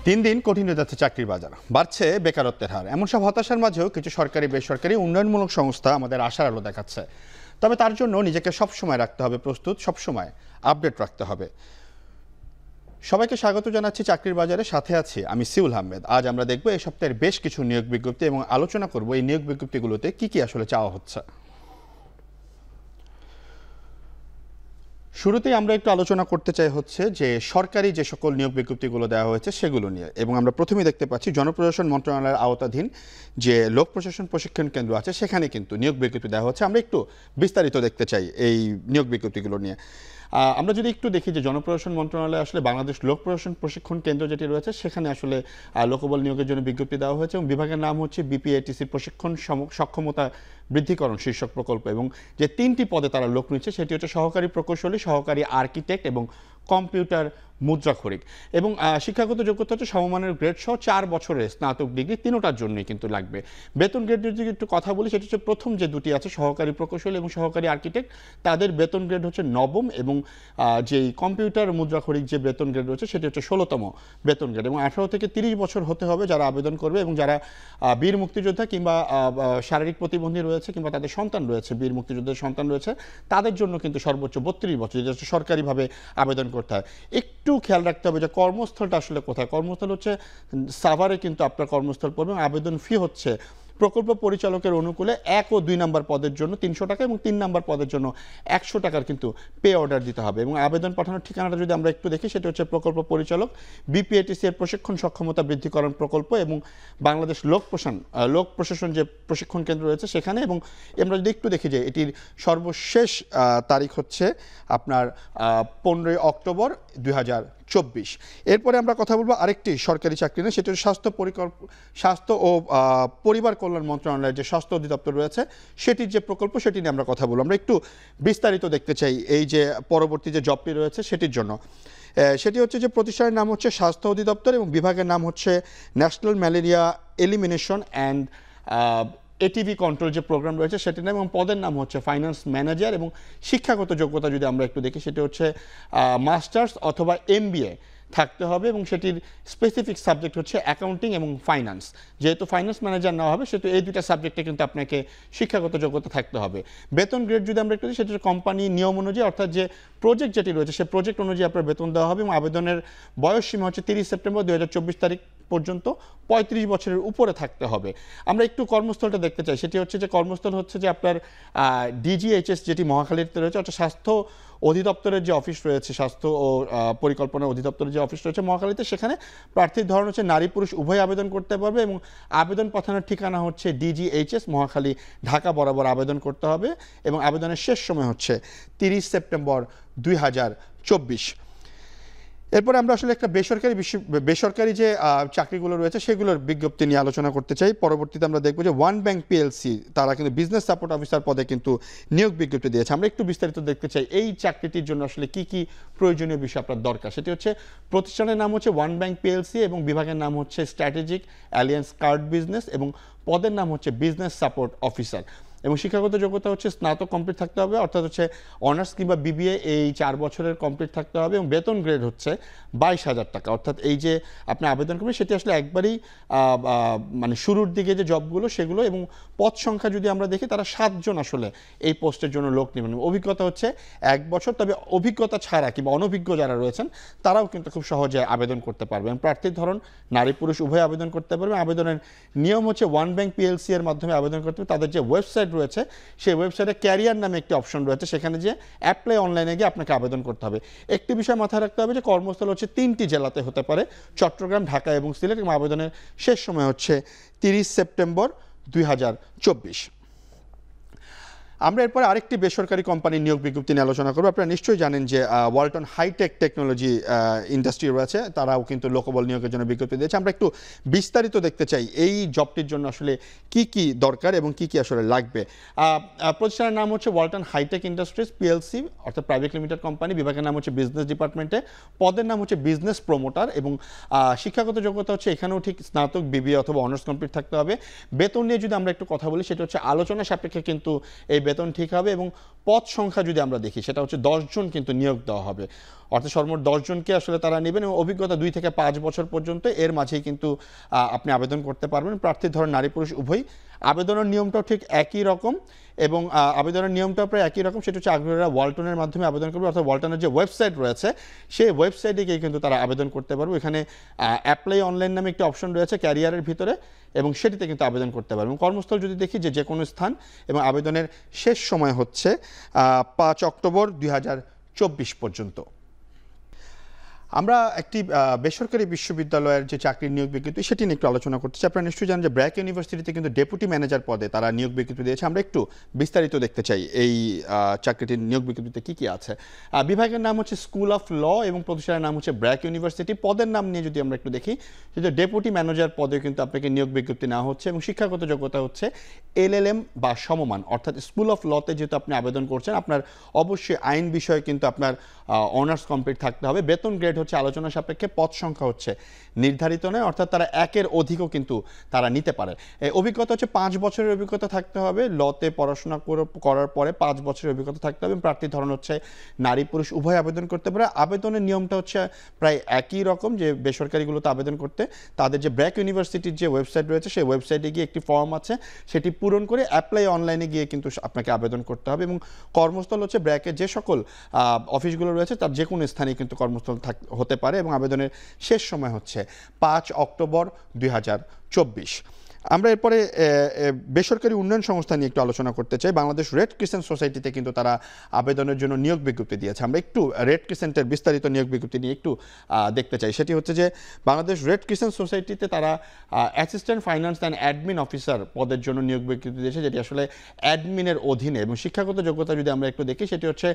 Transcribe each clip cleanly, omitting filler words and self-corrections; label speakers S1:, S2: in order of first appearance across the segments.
S1: দিন দিন কঠিন হয়ে যাচ্ছে চাকরির বাজার, বাড়ছে বেকারত্বের হার। এমন সব হতাশার মাঝেও কিছু সরকারি বেসরকারি উন্নয়নমূলক সংস্থা আমাদের আশার আলো দেখাচ্ছে। তবে তার জন্য নিজেকে সবসময় রাখতে হবে প্রস্তুত, সবসময় আপডেট রাখতে হবে। সবাইকে স্বাগত জানাচ্ছি চাকরির বাজারে, সাথে আছি আমি সিউল আহমেদ। আজ আমরা দেখব এই সপ্তাহের বেশ কিছু নিয়োগ বিজ্ঞপ্তি এবং আলোচনা করব এই নিয়োগ বিজ্ঞপ্তিগুলোতে কি আসলে চাওয়া হচ্ছে। শুরুতেই আমরা একটু আলোচনা করতে চাই হচ্ছে যে সরকারি যে সকল নিয়োগ বিজ্ঞপ্তিগুলো দেওয়া হয়েছে সেগুলো নিয়ে, এবং আমরা প্রথমেই দেখতে পাচ্ছি জনপ্রশাসন মন্ত্রণালয়ের আওতাধীন যে লোক প্রশাসন প্রশিক্ষণ কেন্দ্র আছে সেখানে কিন্তু নিয়োগ বিজ্ঞপ্তি দেওয়া হচ্ছে। আমরা একটু বিস্তারিত দেখতে চাই এই নিয়োগ বিজ্ঞপ্তিগুলো নিয়ে। আমরা যদি একটু দেখি যে জনপ্রশাসন মন্ত্রণালয়ে আসলে বাংলাদেশ লোক প্রশাসন প্রশিক্ষণ কেন্দ্র যেটি রয়েছে সেখানে আসলে লোকবল নিয়োগের জন্য বিজ্ঞপ্তি দেওয়া হয়েছে, এবং বিভাগের নাম হচ্ছে বিপিএটিসির প্রশিক্ষণ সক্ষমতা বৃদ্ধিকরণ শীর্ষক প্রকল্প। এবং যে 3টি পদে তারা লোক নিচ্ছে সেটি হচ্ছে সহকারী প্রকৌশলী, সহকারী আর্কিটেক্ট এবং কম্পিউটার মুদ্রাক্ষরিক। এবং শিক্ষাগত যোগ্যতা হচ্ছে সমমানের গ্রেড সহ 4 বছরের স্নাতক ডিগ্রি, তিনোটার জন্যই কিন্তু লাগবে। বেতন গ্রেড যদি একটু কথা বলি সেটি হচ্ছে প্রথম যে দুটি আছে সহকারী প্রকৌশলী এবং সহকারী আর্কিটেক্ট, তাদের বেতন গ্রেড হচ্ছে 9ম, এবং যেই কম্পিউটার মুদ্রাক্ষরিক যে বেতন গ্রেড রয়েছে সেটি হচ্ছে 16তম বেতন গ্রেড। এবং 18 থেকে 30 বছর হতে হবে যারা আবেদন করবে, এবং যারা বীর মুক্তিযোদ্ধা কিংবা শারীরিক প্রতিবন্ধী রয়েছে কিংবা তাদের সন্তান রয়েছে, বীর মুক্তিযোদ্ধার সন্তান রয়েছে, তাদের জন্য কিন্তু সর্বোচ্চ 32 বছর, যেটা হচ্ছে সরকারিভাবে আবেদন করতে হয়। একটু খেয়াল রাখতে হবে যে কর্মস্থলটা আসলে কোথায়। কর্মস্থল হচ্ছে সাভারে কিন্তু আপনার কর্মস্থল পড়বে। আবেদন ফি হচ্ছে প্রকল্প পরিচালকের অনুকূলে 1 ও 2 নম্বর পদের জন্য 300 টাকা এবং 3 নম্বর পদের জন্য 100 টাকার কিন্তু পে অর্ডার দিতে হবে। এবং আবেদন পাঠানোর ঠিকানাটা যদি আমরা একটু দেখি সেটা হচ্ছে প্রকল্প পরিচালক, বিপিএটিসি এর প্রশিক্ষণ সক্ষমতা বৃদ্ধিকরণ প্রকল্প এবং বাংলাদেশ লোক প্রশাসন যে প্রশিক্ষণ কেন্দ্র রয়েছে সেখানে। এবং আমরা যদি একটু দেখি যে এটির সর্বশেষ তারিখ হচ্ছে আপনার 15 অক্টোবর 2024। এরপরে আমরা কথা বলবো আরেকটি সরকারি চাকরি নিয়ে, সেটা হচ্ছে স্বাস্থ্য ও পরিবার কল্যাণ মন্ত্রণালয়ের যে স্বাস্থ্য অধিদপ্তর রয়েছে সেটির যে প্রকল্প সেটি নিয়ে আমরা কথা বলবো। আমরা একটু বিস্তারিত দেখতে চাই এই যে পরবর্তী যে জবটি রয়েছে সেটির জন্য। সেটি হচ্ছে যে প্রতিষ্ঠানের নাম হচ্ছে স্বাস্থ্য অধিদপ্তর এবং বিভাগের নাম হচ্ছে national malaria elimination and ATV control যে প্রোগ্রাম রয়েছে সেটির নাম, এবং পদের নাম হচ্ছে ফাইন্যান্স ম্যানেজার। এবং শিক্ষাগত যোগ্যতা যদি আমরা একটু দেখি সেটি হচ্ছে মাস্টার্স অথবা MBA থাকতে হবে, এবং সেটির স্পেসিফিক সাবজেক্ট হচ্ছে অ্যাকাউন্টিং এবং ফাইন্যান্স। যেহেতু ফাইন্যান্স ম্যানেজার নেওয়া হবে সেহেতু এই দুইটা সাবজেক্টে কিন্তু আপনাকে শিক্ষাগত যোগ্যতা থাকতে হবে। বেতন গ্রেড যদি আমরা একটু দিই সেটা কোম্পানি নিয়ম অনুযায়ী, অর্থাৎ যে প্রজেক্ট যেটি রয়েছে সেই প্রজেক্ট অনুযায়ী আপনার বেতন দেওয়া হবে। এবং আবেদনের বয়স সীমা হচ্ছে 30 সেপ্টেম্বর 2024 তারিখ পর্যন্ত 35 বছরের উপরে থাকতে হবে। আমরা একটু কর্মস্থলটা দেখতে চাই, সেটি হচ্ছে যে কর্মস্থল হচ্ছে যে আপনার DGHS যেটি মহাখালীতে রয়েছে, অর্থাৎ স্বাস্থ্য অধিদপ্তরের যে অফিস রয়েছে, স্বাস্থ্য ও পরিকল্পনা অধিদপ্তরের যে অফিস রয়েছে মহাখালীতে, সেখানে প্রার্থীর ধরন হচ্ছে নারী পুরুষ উভয় আবেদন করতে পারবে। এবং আবেদন পাঠানোর ঠিকানা হচ্ছে DGHS মহাখালী, ঢাকা বরাবর আবেদন করতে হবে। এবং আবেদনের শেষ সময় হচ্ছে 30 সেপ্টেম্বর 2024। এরপরে আমরা আসলে একটা বেসরকারি যে চাকরিগুলো রয়েছে সেগুলোর বিজ্ঞপ্তি নিয়ে আলোচনা করতে চাই। পরবর্তীতে আমরা দেখব যে ওয়ান ব্যাংক PLC তারা কিন্তু বিজনেস সাপোর্ট অফিসার পদে কিন্তু নিয়োগ বিজ্ঞপ্তি দিয়েছে। আমরা একটু বিস্তারিত দেখতে চাই এই চাকরিটির জন্য আসলে কি প্রয়োজনীয় বিষয় আপনার দরকার। সেটি হচ্ছে প্রতিষ্ঠানের নাম হচ্ছে ওয়ান ব্যাংক PLC এবং বিভাগের নাম হচ্ছে স্ট্র্যাটেজিক অ্যালিয়েন্স কার্ড বিজনেস, এবং পদের নাম হচ্ছে বিজনেস সাপোর্ট অফিসার। এবং শিক্ষাগত যোগ্যতা হচ্ছে স্নাতক কমপ্লিট থাকতে হবে, অর্থাৎ হচ্ছে অনার্স কিংবা BBA এই 4 বছরের কমপ্লিট থাকতে হবে। এবং বেতন গ্রেড হচ্ছে 22,000 টাকা। অর্থাৎ এই যে আপনি আবেদন করবেন সেটি আসলে একবারই মানে শুরুর দিকে যে জবগুলো সেগুলো। এবং পদ সংখ্যা যদি আমরা দেখি তারা 7 জন আসলে এই পোস্টের জন্য লোক নেবেন। অভিজ্ঞতা হচ্ছে 1 বছর, তবে অভিজ্ঞতা ছাড়া কিংবা অনভিজ্ঞ যারা রয়েছেন তারাও কিন্তু খুব সহজে আবেদন করতে পারবেন। প্রার্থীর ধরন নারী পুরুষ উভয় আবেদন করতে পারবে। আবেদনের নিয়ম হচ্ছে ওয়ান ব্যাংক PLC এর মাধ্যমে আবেদন করতে হবে। তাদের যে ওয়েবসাইট রয়েছে সেই ওয়েবসাইটে ক্যারিয়ার নামে একটি অপশন রয়েছে, সেখানে যে অ্যাপ্লাই অনলাইনে গিয়ে আপনাকে আবেদন করতে হবে। একটি বিষয় মাথায় রাখতে হবে যে কর্মস্থল হচ্ছে 3টি জেলাতে হতে পারে, চট্টগ্রাম, ঢাকা এবং সিলেট। এবং আবেদনের শেষ সময় হচ্ছে 30 সেপ্টেম্বর 2024। আমরা এরপরে আরেকটি বেসরকারি কোম্পানির নিয়োগ বিজ্ঞপ্তি নিয়ে আলোচনা করবো। আপনারা নিশ্চয়ই জানেন যে ওয়ালটন হাইটেক টেকনোলজি ইন্ডাস্ট্রি রয়েছে, তারাও কিন্তু লোকবল নিয়োগের জন্য বিজ্ঞপ্তি দিয়েছে। আমরা একটু বিস্তারিত দেখতে চাই এই জবটির জন্য আসলে কি দরকার এবং কি আসলে লাগবে। প্রতিষ্ঠানের নাম হচ্ছে ওয়ালটন হাইটেক ইন্ডাস্ট্রিজ PLC, অর্থাৎ প্রাইভেট লিমিটেড কোম্পানি। বিভাগের নাম হচ্ছে বিজনেস ডিপার্টমেন্টে, পদের নাম হচ্ছে বিজনেস প্রমোটার। এবং শিক্ষাগত যোগ্যতা হচ্ছে এখানেও ঠিক স্নাতক BBA অথবা অনার্স কমপ্লিট থাকতে হবে। বেতন নিয়ে যদি আমরা একটু কথা বলি সেটা হচ্ছে আলোচনা সাপেক্ষে কিন্তু এই বেতন ঠিক হবে এবং পদ সংখ্যা যদি আমরা দেখি সেটা হচ্ছে 10 জন কিন্তু নিয়োগ দেওয়া হবে, অর্থাৎ সর্বমোট 10 জনকে আসলে তারা নেবেন এবং অভিজ্ঞতা 2 থেকে 5 বছর পর্যন্ত, এর মাঝেই কিন্তু আপনি আবেদন করতে পারবেন। প্রার্থীর ধরেন নারী পুরুষ উভয়। আবেদনের নিয়মটাও ঠিক একই রকম এবং আবেদনের নিয়মটাও প্রায় একই রকম, সেটা হচ্ছে আগ্রহীরা ওয়ালটনের মাধ্যমে আবেদন করবে, অর্থাৎ ওয়ালটনের যে ওয়েবসাইট রয়েছে সেই ওয়েবসাইটে গিয়ে কিন্তু তারা আবেদন করতে পারবে। এখানে অ্যাপ্লাই অনলাইন নামে একটি অপশন রয়েছে ক্যারিয়ারের ভিতরে এবং সেটিতে কিন্তু আবেদন করতে পারবে। এবং কর্মস্থল যদি দেখি যে কোনো স্থান, এবং আবেদনের শেষ সময় হচ্ছে 5 অক্টোবর 2024 পর্যন্ত। আমরা একটি বেসরকারি বিশ্ববিদ্যালয়ের যে চাকরির নিয়োগ বিজ্ঞপ্তি সেটি নিয়ে একটু আলোচনা করতে চাই। আপনারা নিশ্চয়ই জানেন যে ব্র্যাক ইউনিভার্সিটিতে কিন্তু ডেপুটি ম্যানেজার পদে তারা নিয়োগ বিজ্ঞপ্তি দিয়েছে। আমরা একটু বিস্তারিত দেখতে চাই এই চাকরিটির নিয়োগ বিজ্ঞপ্তিতে কী কী আছে। বিভাগের নাম হচ্ছে স্কুল অফ ল এবং প্রতিষ্ঠানের নাম হচ্ছে ব্র্যাক ইউনিভার্সিটি। পদের নাম নিয়ে যদি আমরা একটু দেখি, সেটা ডেপুটি ম্যানেজার পদে কিন্তু আপনাকে নিয়োগ বিজ্ঞপ্তি নেওয়া হচ্ছে এবং শিক্ষাগত যোগ্যতা হচ্ছে LLM বা সমমান, অর্থাৎ স্কুল অফ লতে যেহেতু আপনি আবেদন করছেন আপনার অবশ্যই আইন বিষয়ে কিন্তু আপনার অনার্স কমপ্লিট থাকতে হবে। বেতন গ্রেড হচ্ছে আলোচনা সাপেক্ষে, পদ সংখ্যা হচ্ছে নির্ধারিত নয়, অর্থাৎ তারা 1-এর অধিকও কিন্তু তারা নিতে পারে। অভিজ্ঞতা হচ্ছে 5 বছরের অভিজ্ঞতা থাকতে হবে, লতে পড়াশোনা করার পরে 5 বছরের অভিজ্ঞতা থাকতে হবে। প্রার্থীর ধরন হচ্ছে নারী পুরুষ উভয় আবেদন করতে পারে। আবেদনের নিয়মটা হচ্ছে প্রায় একই রকম, যে বেসরকারিগুলোতে আবেদন করতে তাদের যে ব্র্যাক ইউনিভার্সিটির যে ওয়েবসাইট রয়েছে সেই ওয়েবসাইটে গিয়ে একটি ফর্ম আছে, সেটি পূরণ করে অ্যাপ্লাই অনলাইনে গিয়ে কিন্তু আপনাকে আবেদন করতে হবে। এবং কর্মস্থল হচ্ছে ব্র্যাকের যে সকল অফিসগুলো রয়েছে তার যে কোনো স্থানে কিন্তু কর্মস্থল হতে পারে এবং আবেদনের শেষ সময় হচ্ছে 5 অক্টোবর 2024। আমরা এরপরে বেসরকারি উন্নয়ন সংস্থা নিয়ে একটু আলোচনা করতে চাই। বাংলাদেশ রেড ক্রিসেন্ট সোসাইটিতে কিন্তু তারা আবেদনের জন্য নিয়োগ বিজ্ঞপ্তি দিয়েছে। আমরা একটু রেড ক্রিসেন্টের বিস্তারিত নিয়োগ বিজ্ঞপ্তি নিয়ে একটু দেখতে চাই। সেটি হচ্ছে যে বাংলাদেশ রেড ক্রিসেন্ট সোসাইটিতে তারা assistant finance and admin officer পদের জন্য নিয়োগ বিজ্ঞপ্তি দিয়েছে, যেটি আসলে অ্যাডমিনের অধীনে। এবং শিক্ষাগত যোগ্যতা যদি আমরা একটু দেখি, সেটি হচ্ছে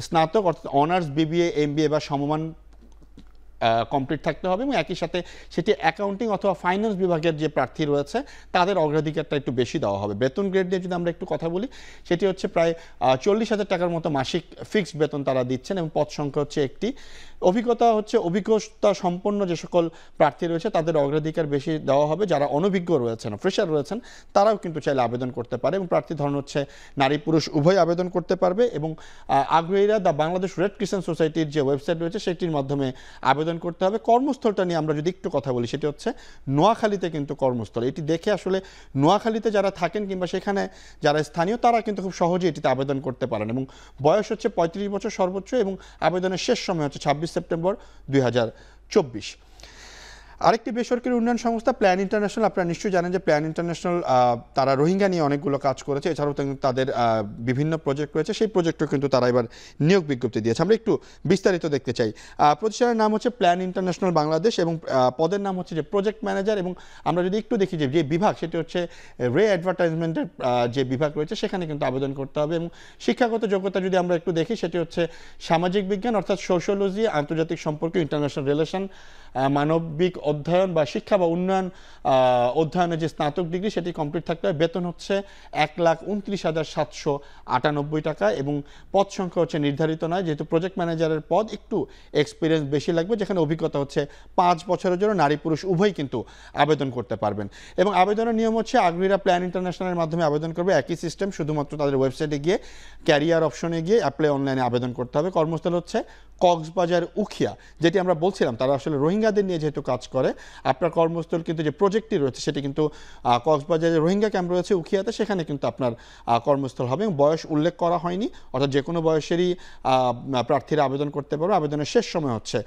S1: স্নাতক, অর্থাৎ অনার্স, BBA, MBA বা সমমান কমপ্লিট থাকতে হবে এবং একই সাথে সেটি অ্যাকাউন্টিং অথবা ফাইন্যান্স বিভাগের যে প্রার্থী রয়েছে তাদের অগ্রাধিকারটা একটু বেশি দেওয়া হবে। বেতন গ্রেড নিয়ে যদি আমরা একটু কথা বলি, সেটি হচ্ছে প্রায় 40,000 টাকার মতো মাসিক ফিক্সড বেতন তারা দিচ্ছেন এবং পদ সংখ্যা হচ্ছে একটি। অভিজ্ঞতা সম্পন্ন যে সকল প্রার্থী রয়েছে তাদের অগ্রাধিকার বেশি দেওয়া হবে। যারা অনভিজ্ঞ রয়েছেন, ফ্রেশার রয়েছেন, তারাও কিন্তু চাইলে আবেদন করতে পারে এবং প্রার্থী ধরন হচ্ছে নারী পুরুষ উভয় আবেদন করতে পারবে। এবং আগ্রহীরা দ্য বাংলাদেশ রেড ক্রিসেন্ট সোসাইটির যে ওয়েবসাইট রয়েছে সেটির মাধ্যমে আবেদন করতে হবে। কর্মস্থলটা নিয়ে আমরা যদি একটু কথা বলি, সেটি হচ্ছে নোয়াখালীতে কিন্তু কর্মস্থল। এটি দেখে আসলে নোয়াখালীতে যারা থাকেন কিংবা সেখানে যারা স্থানীয় তারা কিন্তু খুব সহজেই এটিতে আবেদন করতে পারেন এবং বয়স হচ্ছে 35 বছর সর্বোচ্চ এবং আবেদনের শেষ সময় হচ্ছে 26 সেপ্টেম্বর 2024। আরেকটি বেসরকারি উন্নয়ন সংস্থা প্ল্যান ইন্টারন্যাশনাল। আপনারা নিশ্চয়ই জানেন যে প্ল্যান ইন্টারন্যাশনাল তারা রোহিঙ্গা নিয়ে অনেকগুলো কাজ করেছে, এছাড়াও তাদের বিভিন্ন প্রজেক্ট রয়েছে, সেই প্রজেক্টও কিন্তু তারা এবার নিয়োগ বিজ্ঞপ্তি দিয়েছে। আমরা একটু বিস্তারিত দেখতে চাই। প্রতিষ্ঠানের নাম হচ্ছে প্ল্যান ইন্টারন্যাশনাল বাংলাদেশ এবং পদের নাম হচ্ছে যে প্রজেক্ট ম্যানেজার। এবং আমরা যদি একটু দেখি যে বিভাগ, সেটি হচ্ছে রে অ্যাডভার্টাইজমেন্টের যে বিভাগ রয়েছে সেখানে কিন্তু আবেদন করতে হবে। এবং শিক্ষাগত যোগ্যতা যদি আমরা একটু দেখি, সেটি হচ্ছে সামাজিক বিজ্ঞান অর্থাৎ সোশ্যোলজি, আন্তর্জাতিক সম্পর্ক, ইন্টারন্যাশনাল রিলেশন, মানবিক অধ্যয়ন বা শিক্ষা বা উন্নয়ন অধ্যয়নের যে স্নাতক ডিগ্রি সেটি কমপ্লিট থাকতে হবে। বেতন হচ্ছে 1,29,798 টাকা এবং পদ সংখ্যা হচ্ছে নির্ধারিত নয়, যেহেতু প্রজেক্ট ম্যানেজারের পদ একটু এক্সপিরিয়েন্স বেশি লাগবে, যেখানে অভিজ্ঞতা হচ্ছে 5 বছরের জন্য নারী পুরুষ উভয় কিন্তু আবেদন করতে পারবেন। এবং আবেদনের নিয়ম হচ্ছে আগ্রহীরা প্ল্যান ইন্টারন্যাশনালের মাধ্যমে আবেদন করবে, একই সিস্টেম, শুধুমাত্র তাদের ওয়েবসাইটে গিয়ে ক্যারিয়ার অপশনে গিয়ে অ্যাপ্লাই অনলাইনে আবেদন করতে হবে। কর্মস্থল হচ্ছে কক্সবাজার উখিয়া, যেটি আমরা বলছিলাম তারা আসলে রোহিঙ্গাদের নিয়ে যেহেতু কাজ করে, আপনার কর্মস্থল কিন্তু যে প্রজেক্টটি রয়েছে সেটি কিন্তু কক্সবাজারে রোহিঙ্গা ক্যাম্প রয়েছে উখিয়াতে, সেখানে কিন্তু আপনার কর্মস্থল হবে। এবং বয়স উল্লেখ করা হয়নি, অর্থাৎ যে কোনো বয়সেরই প্রার্থীরা আবেদন করতে পারবে। আবেদনের শেষ সময় হচ্ছে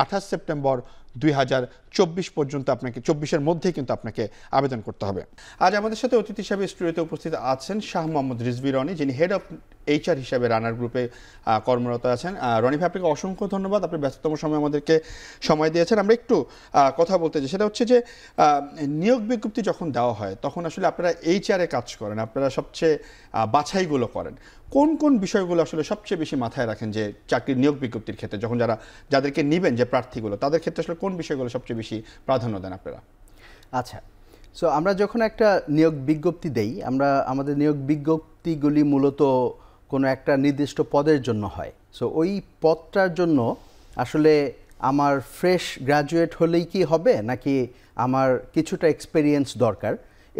S1: 28 সেপ্টেম্বর 2024 পর্যন্ত, আপনাকে 24-এর মধ্যেই কিন্তু আপনাকে আবেদন করতে হবে। আজ আমাদের সাথে অতিথি হিসাবে স্টুডিওতে উপস্থিত আছেন শাহ মোহাম্মদ রিজভী রনি, যিনি হেড অফ HR হিসাবে রানার গ্রুপে কর্মরত আছেন। রনি ভাই, আপনাকে অসংখ্য ধন্যবাদ, আপনি ব্যস্ততম সময় আমাদেরকে সময় দিয়েছেন। আমরা একটু কথা বলতে চাই, সেটা হচ্ছে যে নিয়োগ বিজ্ঞপ্তি যখন দেওয়া হয় তখন আসলে আপনারা HR-এ কাজ করেন, আপনারা সবচেয়ে বাছাইগুলো করেন, কোন কোন বিষয়গুলো আসলে সবচেয়ে বেশি মাথায় রাখেন যে চাকরির নিয়োগ বিজ্ঞপ্তির ক্ষেত্রে, যখন যাদেরকে নেবেন যে প্রার্থীগুলো তাদের ক্ষেত্রে আসলে কোন বিষয়গুলো সবচেয়ে বেশি প্রাধান্য দেন আপনারা?
S2: আচ্ছা, সো আমরা যখন একটা নিয়োগ বিজ্ঞপ্তি দেই, আমাদের নিয়োগ বিজ্ঞপ্তিগুলি মূলত কোনো একটা নির্দিষ্ট পদের জন্য হয়। সো ওই পদটার জন্য আসলে আমার ফ্রেশ গ্র্যাজুয়েট হলেই কি হবে নাকি আমার কিছুটা এক্সপেরিয়েন্স দরকার,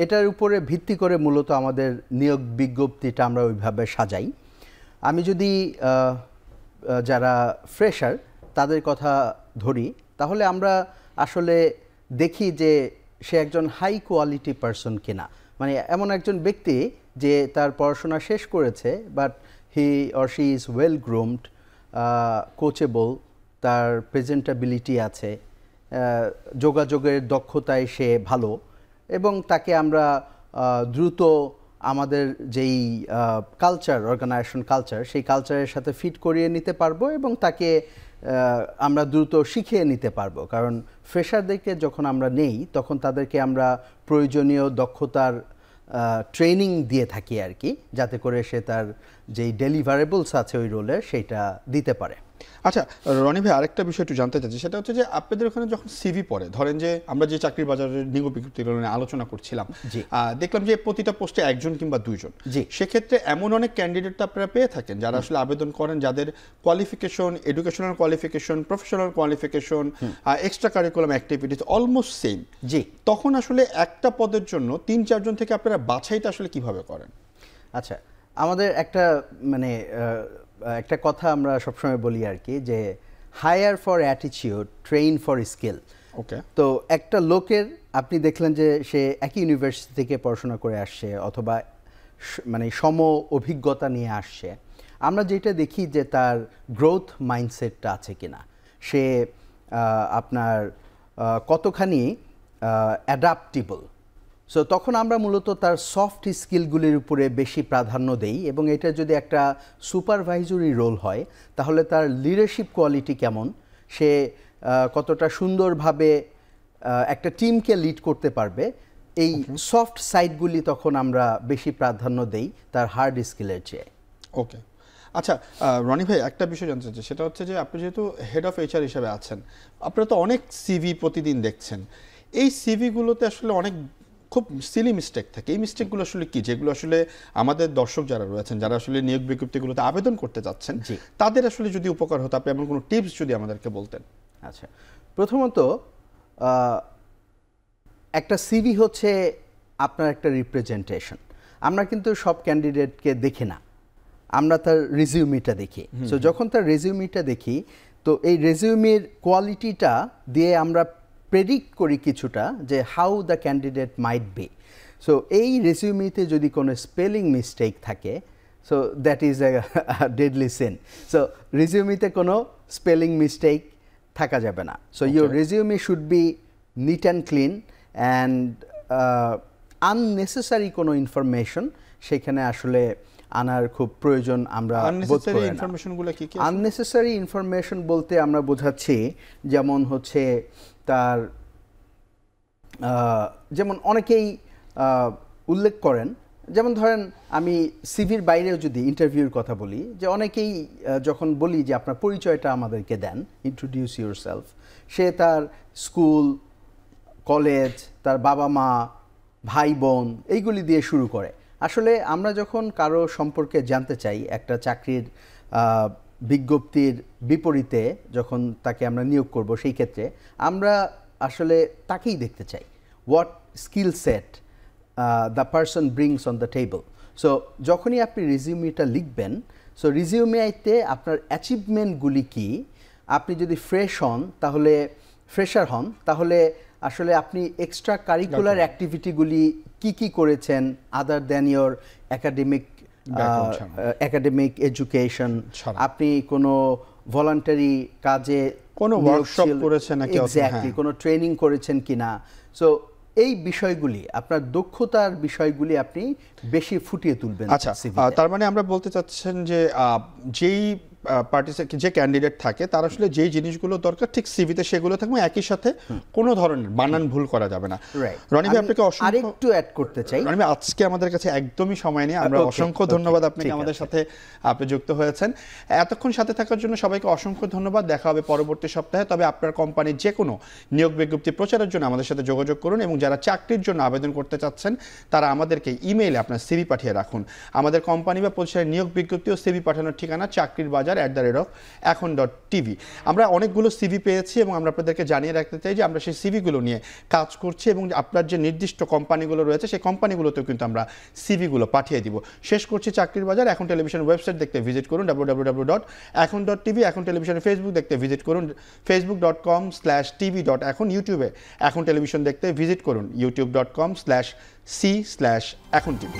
S2: এটার উপরে ভিত্তি করে মূলত আমাদের নিয়োগ বিজ্ঞপ্তিটা আমরা ওইভাবে সাজাই। আমি যদি যারা ফ্রেশার তাদের কথা ধরি, তাহলে আমরা আসলে দেখি যে সে একজন হাই কোয়ালিটি পারসন কিনা, মানে এমন একজন ব্যক্তি যে তার পড়াশোনা শেষ করেছে but he or she is well groomed, coachable, তার প্রেজেন্টেবিলিটি আছে, যোগাযোগের দক্ষতায় সে ভালো, এবং তাকে আমরা দ্রুত আমাদের যেই কালচার, অর্গানাইজেশন কালচার, সেই কালচারের সাথে ফিট করিয়ে নিতে পারবো এবং তাকে আমরা দ্রুত শিখিয়ে নিতে পারবো। কারণ ফ্রেশারদেরকে যখন আমরা নেই তখন তাদেরকে আমরা প্রয়োজনীয় দক্ষতার ট্রেনিং দিয়ে থাকি আর কি, যাতে করে সে তার যেই ডেলিভারেবলস আছে ওই রোলের সেইটা দিতে পারে।
S1: আচ্ছা রনি ভাই, আরেকটা বিষয় একটু জানতে চাচ্ছি, সেটা হচ্ছে যে আপনাদের ওখানে যখন সিভি পড়ে, ধরেন যে আমরা যে চাকরির বাজারের নিয়োগ বিজ্ঞপ্তিগুলো নিয়ে আলোচনা করছিলাম, দেখলাম যে প্রতিটা পোস্টে একজন কিংবা দুইজন, সেক্ষেত্রে এমন অনেক ক্যান্ডিডেট আপনারা পেয়ে থাকেন যারা আসলে আবেদন করেন, যাদের qualification, educational qualification, professional qualification, extra curriculum activities almost same. তখন আসলে একটা পদের জন্য 3-4 জন থেকে আপনারা বাছাইটা আসলে কিভাবে করেন?
S2: আচ্ছা, আমাদের একটা মানে একটা কথা আমরা সবসময় বলি আর কি, যে hire for attitude, train for skill.
S1: Okay,
S2: তো একটা লোকের আপনি দেখলেন যে সে একই ইউনিভার্সিটি থেকে পড়াশোনা করে আসছে অথবা মানে সম অভিজ্ঞতা নিয়ে আসছে, আমরা যেটা দেখি যে তার গ্রোথ মাইন্ডসেটটা আছে কিনা, সে আপনার কতখানি অ্যাডাপ্টেবল। সো তখন আমরা মূলত তার সফট স্কিলগুলির উপরে বেশি প্রাধান্য দেই, এবং এটা যদি একটা সুপারভাইজরি রোল হয় তাহলে তার লিডারশিপ কোয়ালিটি কেমন, সে কতটা সুন্দরভাবে একটা টিমকে লিড করতে পারবে, এই সফট সাইডগুলি তখন আমরা বেশি প্রাধান্য দেই তার হার্ড স্কিলের চেয়ে।
S1: ওকে, আচ্ছা রনি ভাই, একটা বিষয় জানতে চাচ্ছি, সেটা হচ্ছে যে আপনি যেহেতু হেড অফ এইচআর হিসেবে আছেন, আপনারা তো অনেক সিভি প্রতিদিন দেখছেন, এই সিভিগুলোতে আসলে অনেক খুব সিলি মিস্টেক থাকে। এই মিস্টেকগুলো আসলে কি, যেগুলো আসলে আমাদের দর্শক যারা রয়েছেন, যারা আসলে নিয়োগ বিজ্ঞপ্তিগুলোতে আবেদন করতে যাচ্ছেন, তাদের আসলে যদি উপকার হতো, আপনি এমন কোনো টিপস যদি আমাদেরকে বলতেন।
S2: আচ্ছা, প্রথমত একটা সিভি হচ্ছে আপনার একটা রিপ্রেজেন্টেশন। আমরা কিন্তু সব ক্যান্ডিডেটকে দেখি না, আমরা তার রেজিউমিটা দেখি। সো যখন তার রেজিউমিটা দেখি, তো এই রেজিউমির কোয়ালিটিটা দিয়ে আমরা প্রেডিক্ট করি কিছুটা যে how the candidate might be. So এই রেজিউমিতে যদি কোনো স্পেলিং মিস্টেক থাকে, so that is a deadly sin. So রেজিউমিতে কোনো স্পেলিং মিস্টেক থাকা যাবে না। So your resume should be neat and clean, and unnecessary কোনো ইনফরমেশন সেখানে আসলে আনার খুব প্রয়োজন আমরা বোধ করি না। আননেসেসারি ইনফরমেশন বলতে আমরা বোঝাচ্ছি যেমন হচ্ছে তার যেমন অনেকেই উল্লেখ করেন, যেমন ধরেন আমি সিভির বাইরেও যদি ইন্টারভিউর কথা বলি, যে অনেকেই যখন বলি যে আপনার পরিচয়টা আমাদেরকে দেন, ইন্ট্রোডিউস ইউরসেলফ, সে তার স্কুল, কলেজ, তার বাবা মা, ভাই বোন এইগুলি দিয়ে শুরু করে। আসলে আমরা যখন কারো সম্পর্কে জানতে চাই, একটা চাকরির বিজ্ঞপ্তির বিপরীতে যখন তাকে আমরা নিয়োগ করব, সেই ক্ষেত্রে আমরা আসলে তাকেই দেখতে চাই, what skill set the person brings on the table. So যখনই আপনি রিজিউমিটা লিখবেন, সো রিজিউমিতে আপনার অ্যাচিভমেন্টগুলি কি, আপনি যদি ফ্রেশার হন তাহলে আসলে আপনি এক্সট্রা কারিকুলার অ্যাক্টিভিটিগুলি কি করেছেন other than your academic education, আপনি কোনো ভলান্টারি কাজে
S1: কোনো ওয়ার্কশপ করেছেন নাকি,
S2: এক্স্যাক্টলি কোনো ট্রেনিং করেছেন কিনা। সো এই বিষয়গুলি, আপনার দক্ষতার বিষয়গুলি আপনি বেশি ফুটিয়ে তুলবেন।
S1: আচ্ছা, তার মানে আমরা বলতে চাচ্ছেন যে যেই যে ক্যান্ডিডেট থাকে তার আসলে যেই জিনিসগুলো দরকার ঠিক সিভিতে সেগুলো থাকবে, একই সাথে কোনো ধরনের বানান ভুল করা যাবে না। রনি ভাই, আপনাকে
S2: আরেকটু অ্যাড করতে চাই।
S1: রনি ভাই, আজকে আমাদের কাছে একদমই সময় নেই, আমরা অসংখ্য ধন্যবাদ আপনাকে, আমাদের সাথে আপনি যুক্ত হয়েছেন। এতক্ষণ সাথে থাকার জন্য সবাইকে অসংখ্য ধন্যবাদ। দেখা হবে পরবর্তী সপ্তাহে। তবে আপনার কোম্পানির যে কোনো নিয়োগ বিজ্ঞপ্তি প্রচারের জন্য আমাদের সাথে যোগাযোগ করুন, এবং যারা চাকরির জন্য আবেদন করতে চাচ্ছেন তারা আমাদেরকে ইমেইলে আপনার সিভি পাঠিয়ে রাখুন। আমাদের কোম্পানি বা প্রতিষ্ঠানের নিয়োগ বিজ্ঞপ্তি ও সিভি পাঠানোর ঠিকানা চাকরির বাজার, এখন.tv। আমরা অনেকগুলো সিভি পেয়েছি এবং আমরা আপনাদেরকে জানিয়ে রাখতে চাই যে আমরা সেই সিভিগুলো নিয়ে কাজ করছি এবং আপনার যে নির্দিষ্ট কোম্পানিগুলো রয়েছে সেই কোম্পানিগুলোতেও কিন্তু আমরা সিভিগুলো পাঠিয়ে দিব। শেষ করছি চাকরির বাজার। এখন টেলিভিশন ওয়েবসাইট দেখতে ভিজিট করুন www.এখন.tv। এখন টেলিভিশনের ফেসবুক দেখতে ভিজিট করুন facebook.com/tv.এখন। ইউটিউবে এখন টেলিভিশন দেখতে ভিজিট করুন youtube.com/c/এখন TV।